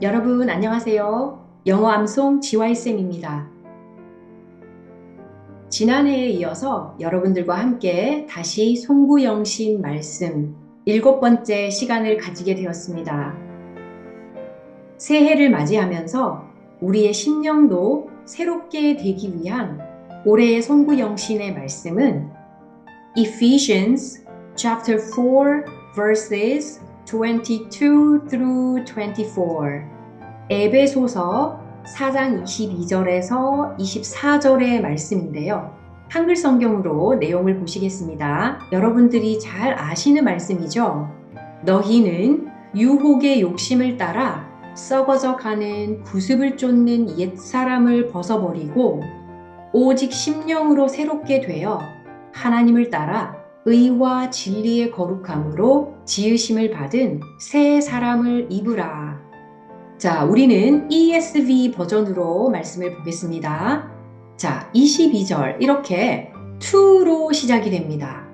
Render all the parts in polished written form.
여러분 안녕하세요. 영어 암송 GY쌤입니다. 지난해에 이어서 여러분들과 함께 다시 송구영신 말씀 7번째 시간을 가지게 되었습니다. 새해를 맞이하면서 우리의 심령도 새롭게 되기 위한 올해의 송구영신의 말씀은 Ephesians chapter 4 verses 22 through 24 에베소서 4장 22절에서 24절의 말씀인데요. 한글 성경으로 내용을 보시겠습니다. 여러분들이 잘 아시는 말씀이죠. 너희는 유혹의 욕심을 따라 썩어져 가는 구습을 쫓는 옛사람을 벗어버리고 오직 심령으로 새롭게 되어 하나님을 따라 의와 진리의 거룩함으로 지으심을 받은 새 사람을 입으라. 자, 우리는 ESV 버전으로 말씀을 보겠습니다. 자, 22절 이렇게 to로 시작이 됩니다.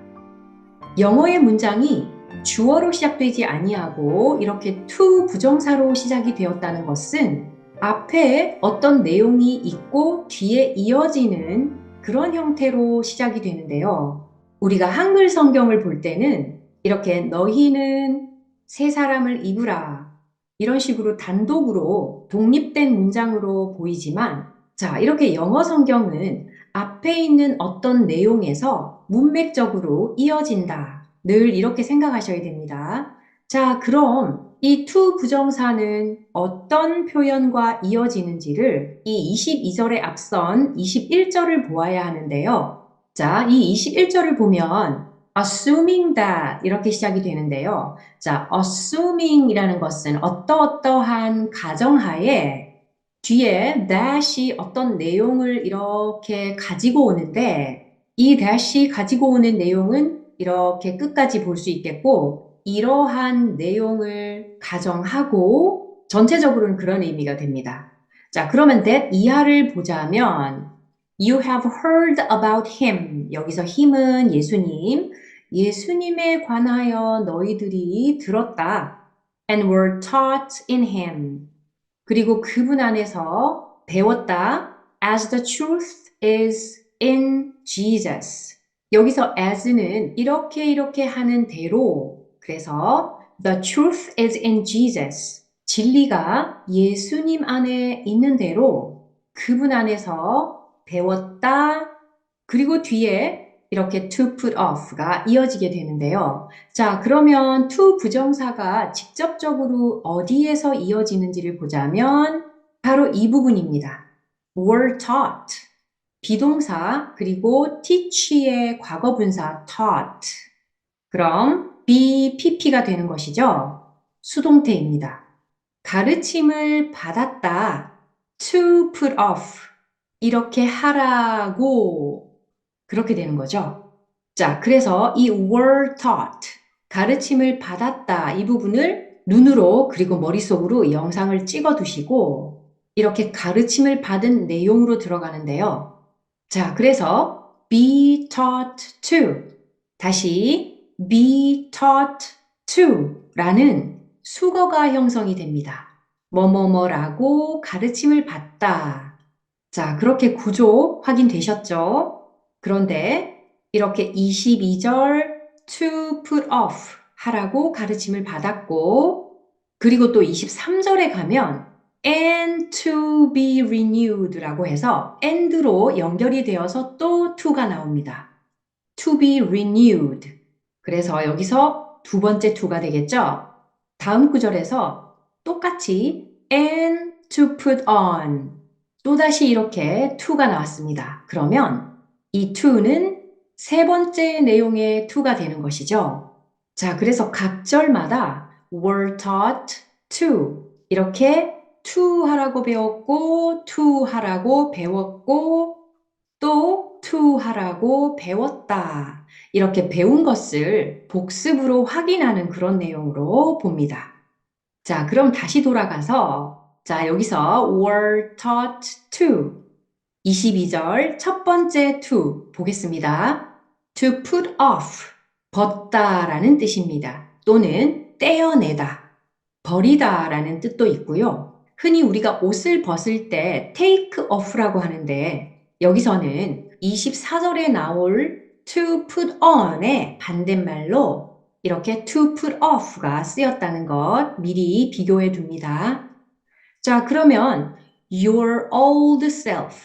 영어의 문장이 주어로 시작되지 아니하고 이렇게 to 부정사로 시작이 되었다는 것은 앞에 어떤 내용이 있고 뒤에 이어지는 그런 형태로 시작이 되는데요. 우리가 한글 성경을 볼 때는 이렇게 너희는 새 사람을 입으라 이런 식으로 단독으로 독립된 문장으로 보이지만 자, 이렇게 영어 성경은 앞에 있는 어떤 내용에서 문맥적으로 이어진다. 늘 이렇게 생각하셔야 됩니다. 자, 그럼 이 to 부정사는 어떤 표현과 이어지는지를 이 22절에 앞선 21절을 보아야 하는데요. 자, 이 21절을 보면 assuming that 이렇게 시작이 되는데요. 자, assuming 이라는 것은 어떠어떠한 가정하에 뒤에 that이 어떤 내용을 이렇게 가지고 오는데 이 that이 가지고 오는 내용은 이렇게 끝까지 볼 수 있겠고 이러한 내용을 가정하고 전체적으로는 그런 의미가 됩니다. 자, 그러면 that 이하를 보자면 You have heard about him. 여기서 him은 예수님. 예수님에 관하여 너희들이 들었다. And were taught in him. 그리고 그분 안에서 배웠다. As the truth is in Jesus. 여기서 as는 이렇게 하는 대로 그래서 the truth is in Jesus. 진리가 예수님 안에 있는 대로 그분 안에서 배웠다. 그리고 뒤에 이렇게 to put off가 이어지게 되는데요. 자, 그러면 to 부정사가 직접적으로 어디에서 이어지는지를 보자면 바로 이 부분입니다. were taught. 비동사 그리고 teach의 과거분사 taught. 그럼 BPP가 되는 것이죠. 수동태입니다. 가르침을 받았다. to put off. 이렇게 하라고 그렇게 되는 거죠. 자, 그래서 이 were taught, 가르침을 받았다 이 부분을 눈으로 그리고 머릿속으로 영상을 찍어 두시고 이렇게 가르침을 받은 내용으로 들어가는데요. 자, 그래서 be taught to 다시 be taught to 라는 수거가 형성이 됩니다. 뭐뭐뭐라고 가르침을 받다. 자, 그렇게 구조 확인되셨죠? 그런데 이렇게 22절 to put off 하라고 가르침을 받았고 그리고 또 23절에 가면 and to be renewed라고 해서 and로 연결이 되어서 또 to가 나옵니다. to be renewed. 그래서 여기서 두 번째 to가 되겠죠? 다음 구절에서 똑같이 and to put on. 또다시 이렇게 to가 나왔습니다. 그러면 이 to는 세 번째 내용의 to가 되는 것이죠. 자, 그래서 각 절마다 were taught to 이렇게 to 하라고 배웠고 to 하라고 배웠고 또 to 하라고 배웠다. 이렇게 배운 것을 복습으로 확인하는 그런 내용으로 봅니다. 자, 그럼 다시 돌아가서 자, 여기서 were taught to 22절 첫 번째 to 보겠습니다. to put off 벗다라는 뜻입니다. 또는 떼어내다, 버리다라는 뜻도 있고요. 흔히 우리가 옷을 벗을 때 take off라고 하는데 여기서는 24절에 나올 to put on의 반대말로 이렇게 to put off가 쓰였다는 것 미리 비교해 둡니다. 자, 그러면 your old self,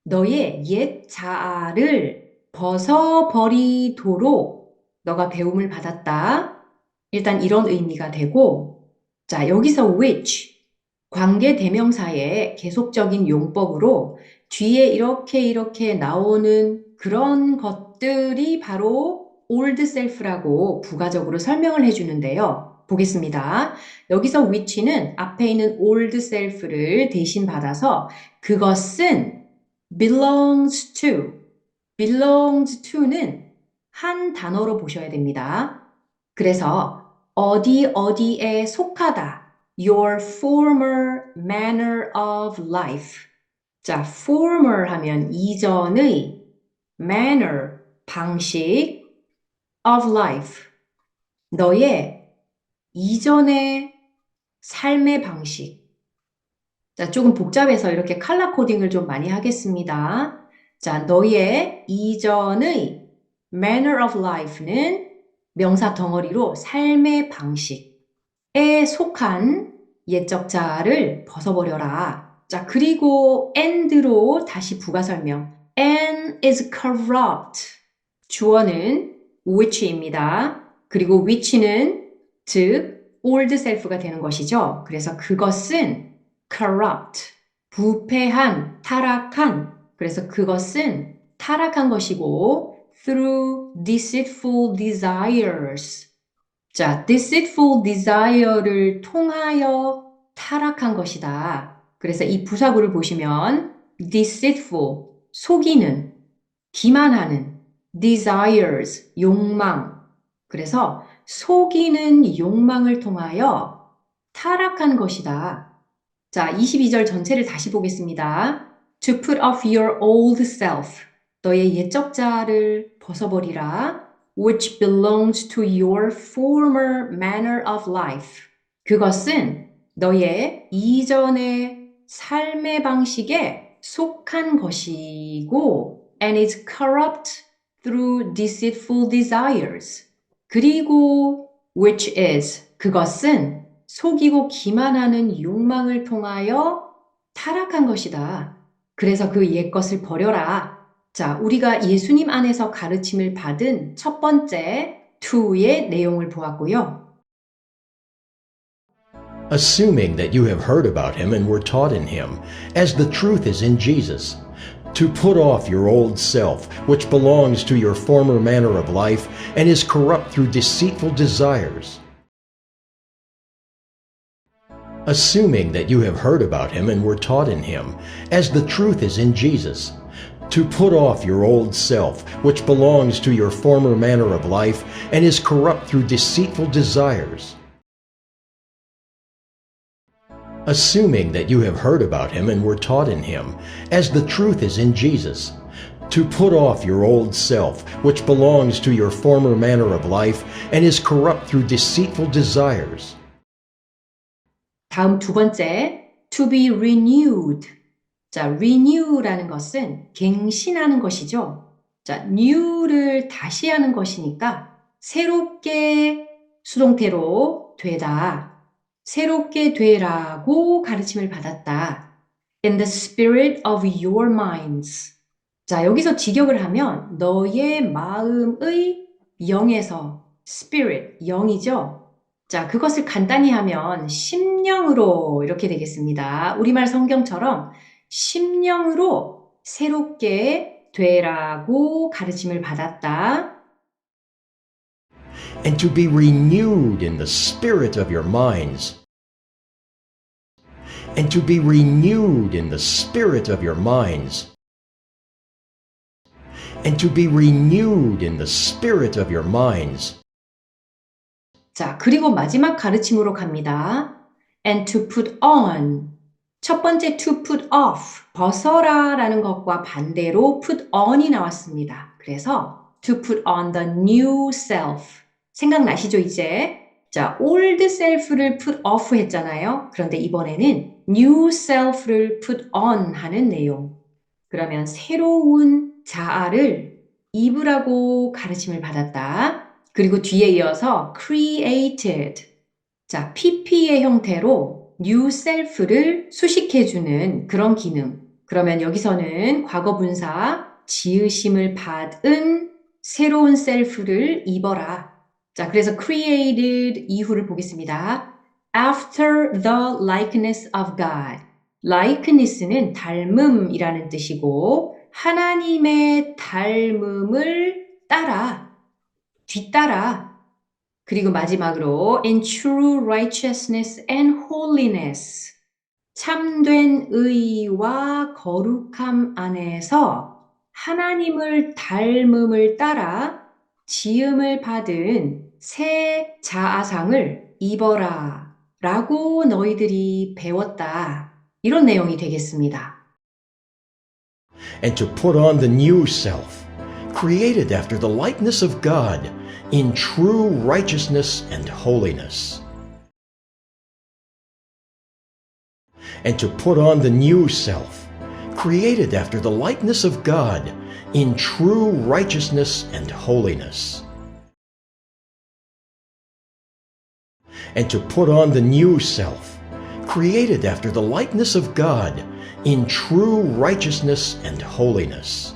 너의 옛 자아를 벗어버리도록 너가 배움을 받았다. 일단 이런 의미가 되고, 자, 여기서 which, 관계 대명사의 계속적인 용법으로 뒤에 이렇게 나오는 그런 것들이 바로 old self라고 부가적으로 설명을 해주는데요. 보겠습니다. 여기서 which는 앞에 있는 old self를 대신 받아서 그것은 belongs to는 한 단어로 보셔야 됩니다. 그래서 어디에 속하다. Your former manner of life. 자, former 하면 이전의 manner, 방식 of life. 너의 이전의 삶의 방식. 자, 조금 복잡해서 이렇게 컬러 코딩을 좀 많이 하겠습니다. 자, 너의 이전의 manner of life는 명사 덩어리로 삶의 방식에 속한 예적 자아를 벗어버려라. 자, 그리고 and로 다시 부가 설명. and is corrupt. 주어는 which입니다. 그리고 which는 즉 old self가 되는 것이죠. 그래서 그것은 corrupt, 부패한, 타락한. 그래서 그것은 타락한 것이고 through deceitful desires. 자, deceitful desire를 통하여 타락한 것이다. 그래서 이 부사구를 보시면 deceitful, 속이는, 기만하는, desires, 욕망. 그래서 속이는 욕망을 통하여 타락한 것이다. 자, 22절 전체를 다시 보겠습니다. To put off your old self. 너의 옛적 자아를 벗어버리라. Which belongs to your former manner of life. 그것은 너의 이전의 삶의 방식에 속한 것이고 and is corrupt through deceitful desires. 그리고 which is 그것은 속이고 기만하는 욕망을 통하여 타락한 것이다. 그래서 그 옛것을 버려라. 자, 우리가 예수님 안에서 가르침을 받은 첫 번째 to의 내용을 보았고요. Assuming that you have heard about him and were taught in him, as the truth is in Jesus, to put off your old self, which belongs to your former manner of life and is corrupt through deceitful desires. Assuming that you have heard about him and were taught in him, as the truth is in Jesus, to put off your old self, which belongs to your former manner of life and is corrupt through deceitful desires. Assuming that you have heard about him and were taught in him, as the truth is in Jesus, to put off your old self, which belongs to your former manner of life and is corrupt through deceitful desires. 다음 두 번째, to be renewed. 자, renew라는 것은 갱신하는 것이죠. 자, new를 다시 하는 것이니까 새롭게 수동태로 되다. 새롭게 되라고 가르침을 받았다. In the spirit of your minds. 자, 여기서 직역을 하면 너의 마음의 영에서 spirit, 영이죠. 자, 그것을 간단히 하면 심령으로 이렇게 되겠습니다. 우리말 성경처럼 심령으로 새롭게 되라고 가르침을 받았다. And to be renewed in the spirit of your minds. And to be renewed in the spirit of your minds. And to be renewed in the spirit of your minds. 자, 그리고 마지막 가르침으로 갑니다. And to put on. 첫 번째 to put off, 벗어라 라는 것과 반대로 put on이 나왔습니다. 그래서 to put on the new self. 생각나시죠, 이제? 자, old self를 put off 했잖아요. 그런데 이번에는 new self를 put on 하는 내용. 그러면 새로운 자아를 입으라고 가르침을 받았다. 그리고 뒤에 이어서 created. 자, PP의 형태로 new self를 수식해주는 그런 기능. 그러면 여기서는 과거 분사 지으심을 받은 새로운 self를 입어라. 자, 그래서 created 이후를 보겠습니다. After the likeness of God. likeness는 닮음이라는 뜻이고 하나님의 닮음을 따라, 뒤따라. 그리고 마지막으로 in true righteousness and holiness. 참된 의와 거룩함 안에서 하나님을 닮음을 따라 지음을 받은 새 자아상을 입어라 라고 너희들이 배웠다. 이런 내용이 되겠습니다. And to put on the new self, created after the likeness of God, in true righteousness and holiness. And to put on the new self, created after the likeness of God, in true righteousness and holiness. And to put on the new self, created after the likeness of God, in true righteousness and holiness.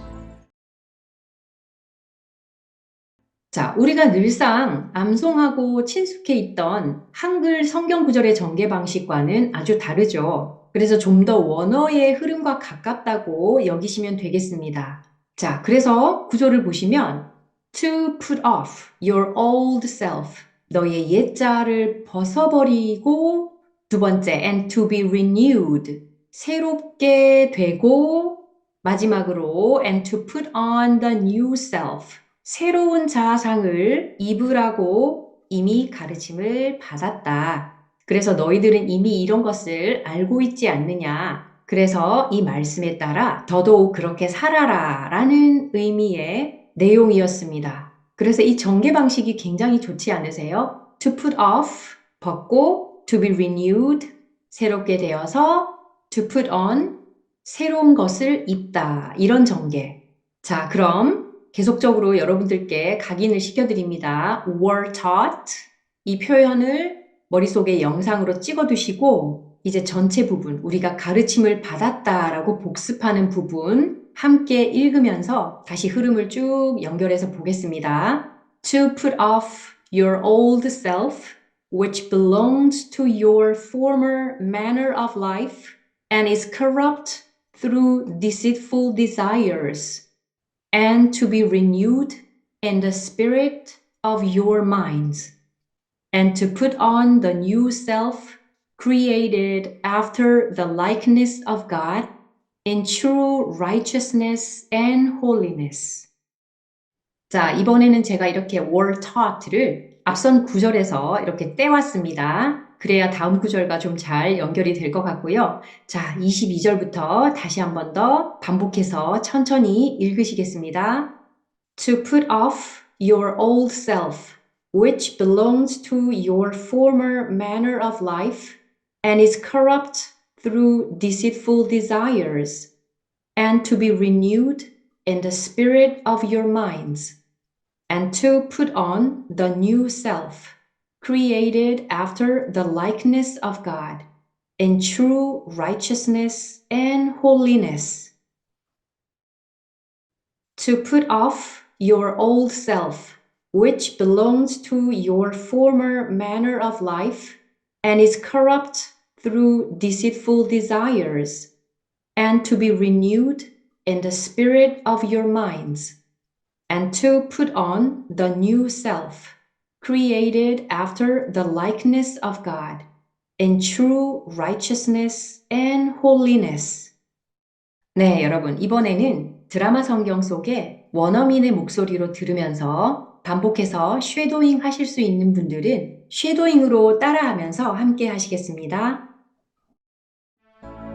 자, 우리가 늘상 암송하고 친숙해 있던 한글 성경 구절의 전개 방식과는 아주 다르죠. 그래서 좀 더 원어의 흐름과 가깝다고 여기시면 되겠습니다. 자, 그래서 구절을 보시면 to put off your old self. 너의 옛자를 벗어버리고 두 번째 and to be renewed. 새롭게 되고 마지막으로 and to put on the new self. 새로운 자아상을 입으라고 이미 가르침을 받았다. 그래서 너희들은 이미 이런 것을 알고 있지 않느냐. 그래서 이 말씀에 따라 더더욱 그렇게 살아라 라는 의미의 내용이었습니다. 그래서 이 전개 방식이 굉장히 좋지 않으세요? To put off, 벗고 to be renewed, 새롭게 되어서 to put on, 새로운 것을 입다. 이런 전개. 자, 그럼 계속적으로 여러분들께 각인을 시켜드립니다. were taught 이 표현을 머릿속에 영상으로 찍어두시고 이제 전체 부분 우리가 가르침을 받았다라고 복습하는 부분 함께 읽으면서 다시 흐름을 쭉 연결해서 보겠습니다. To put off your old self which belongs to your former manner of life and is corrupt through deceitful desires. And to be renewed in the spirit of your minds, and to put on the new self, created after the likeness of God, in true righteousness and holiness. 자, 이번에는 제가 이렇게 were taught를 앞선 구절에서 이렇게 떼왔습니다. 그래야 다음 구절과 좀 잘 연결이 될 것 같고요. 자, 22절부터 다시 한 번 더 반복해서 천천히 읽으시겠습니다. To put off your old self, which belongs to your former manner of life and is corrupt through deceitful desires, and to be renewed in the spirit of your minds, and to put on the new self, created after the likeness of God, in true righteousness and holiness. To put off your old self, which belongs to your former manner of life and is corrupt through deceitful desires, and to be renewed in the spirit of your minds, and to put on the new self, created after the likeness of God, in true righteousness and holiness. 네, 여러분, 이번에는 드라마 성경 속에 원어민의 목소리로 들으면서 반복해서 쉐도잉 하실 수 있는 분들은 쉐도잉으로 따라하면서 함께 하시겠습니다.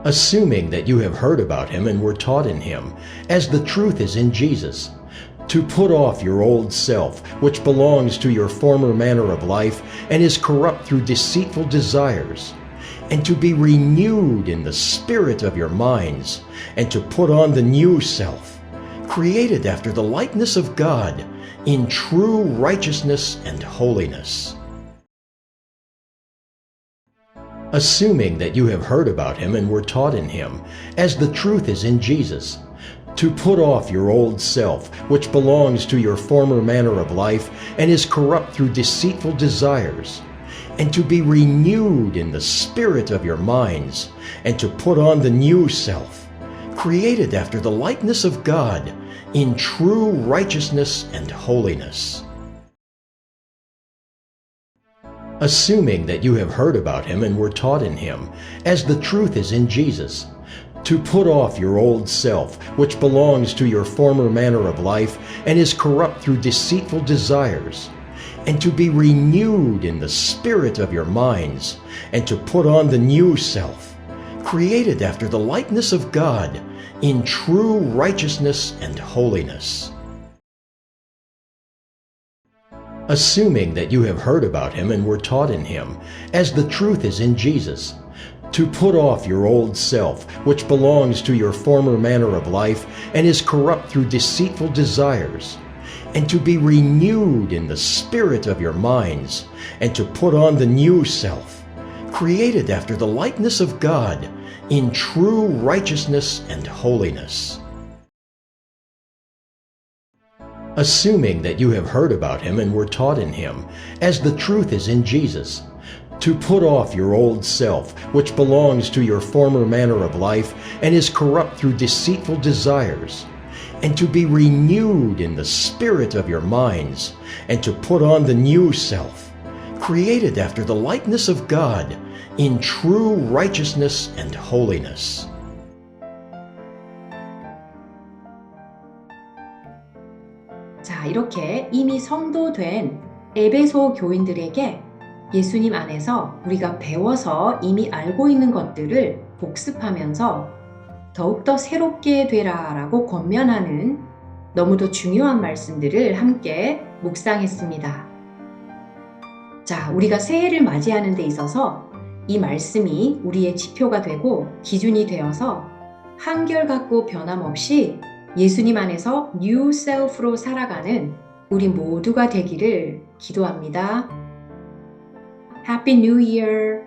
Assuming that you have heard about him and were taught in him, as the truth is in Jesus, to put off your old self, which belongs to your former manner of life and is corrupt through deceitful desires, and to be renewed in the spirit of your minds, and to put on the new self, created after the likeness of God, in true righteousness and holiness. Assuming that you have heard about him and were taught in him, as the truth is in Jesus, to put off your old self, which belongs to your former manner of life and is corrupt through deceitful desires, and to be renewed in the spirit of your minds, and to put on the new self, created after the likeness of God, in true righteousness and holiness. Assuming that you have heard about him and were taught in him, as the truth is in Jesus, to put off your old self, which belongs to your former manner of life and is corrupt through deceitful desires, and to be renewed in the spirit of your minds, and to put on the new self, created after the likeness of God, in true righteousness and holiness. Assuming that you have heard about him and were taught in him, as the truth is in Jesus, to put off your old self, which belongs to your former manner of life and is corrupt through deceitful desires, and to be renewed in the spirit of your minds, and to put on the new self, created after the likeness of God, in true righteousness and holiness. Assuming that you have heard about him and were taught in him, as the truth is in Jesus, to put off your old self, which belongs to your former manner of life and is corrupt through deceitful desires, and to be renewed in the spirit of your minds, and to put on the new self, created after the likeness of God, in true righteousness and holiness. 자, 이렇게 이미 성도된 에베소 교인들에게 예수님 안에서 우리가 배워서 이미 알고 있는 것들을 복습하면서 더욱더 새롭게 되라 라고 권면하는 너무도 중요한 말씀들을 함께 묵상했습니다. 자, 우리가 새해를 맞이하는 데 있어서 이 말씀이 우리의 지표가 되고 기준이 되어서 한결같고 변함없이 예수님 안에서 New Self로 살아가는 우리 모두가 되기를 기도합니다. Happy New Year!